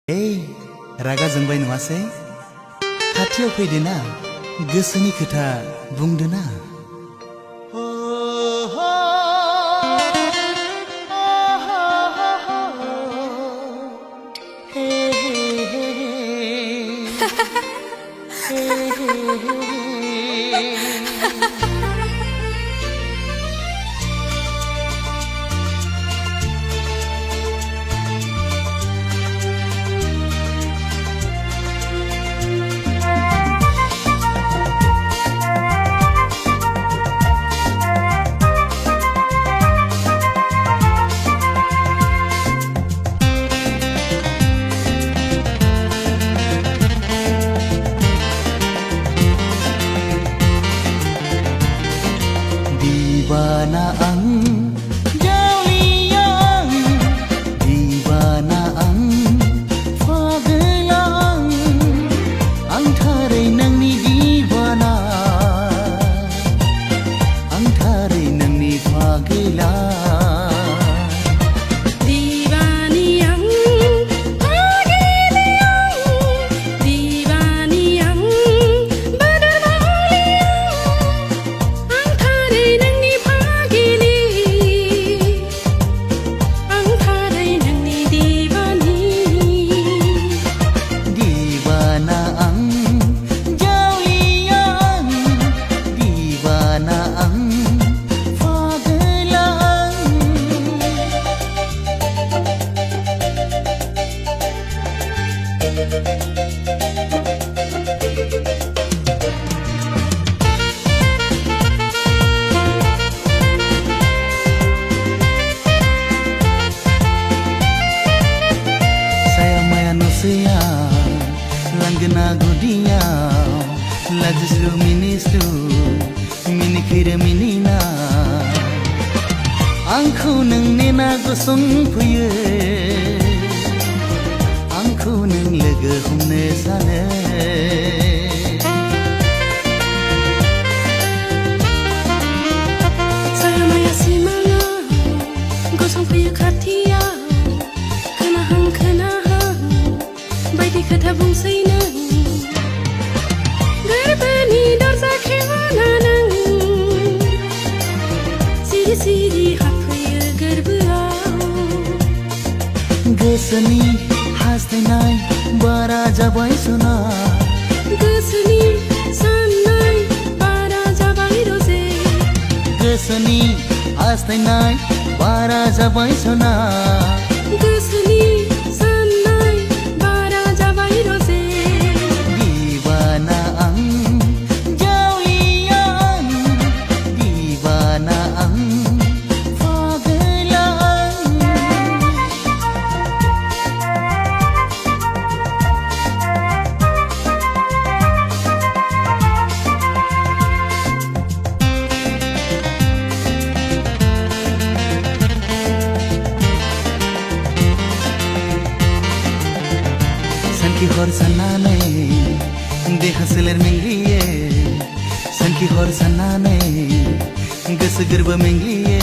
रागा जोंबाय नङासै? खाथियाव फैदो ना, गोसोनि खोथा बुंदो ना। Dibana ang jauliang, dibana ang fagelang, ang taray nangni dibana, ang taray nangni fagelang. Langgana gudia, lajuslu ministu, minikira minina. Angku neng nena gosong puye, angku neng lega humne sane. Saya maya simana, gosong puye katia, kenahang, baiti kata bungsai nang. Gerbani dorza kewana nang, siri hapaya gerbuau. Gesani hastinai bara jabai sona, Gesani sanai bara jabai rose. gesani hastinai bara jabai sona. Gesani sanai bara jabai rose. Dibana ang jaulian, dibana ang fagelang. Sanki hor sanane, deha seler mengliye. Sanki hor sanane, gas gerba mengliye.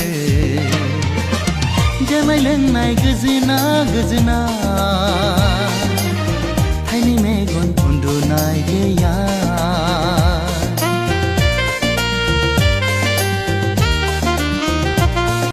Jamai lengnai gazina, haini megon undunai geya.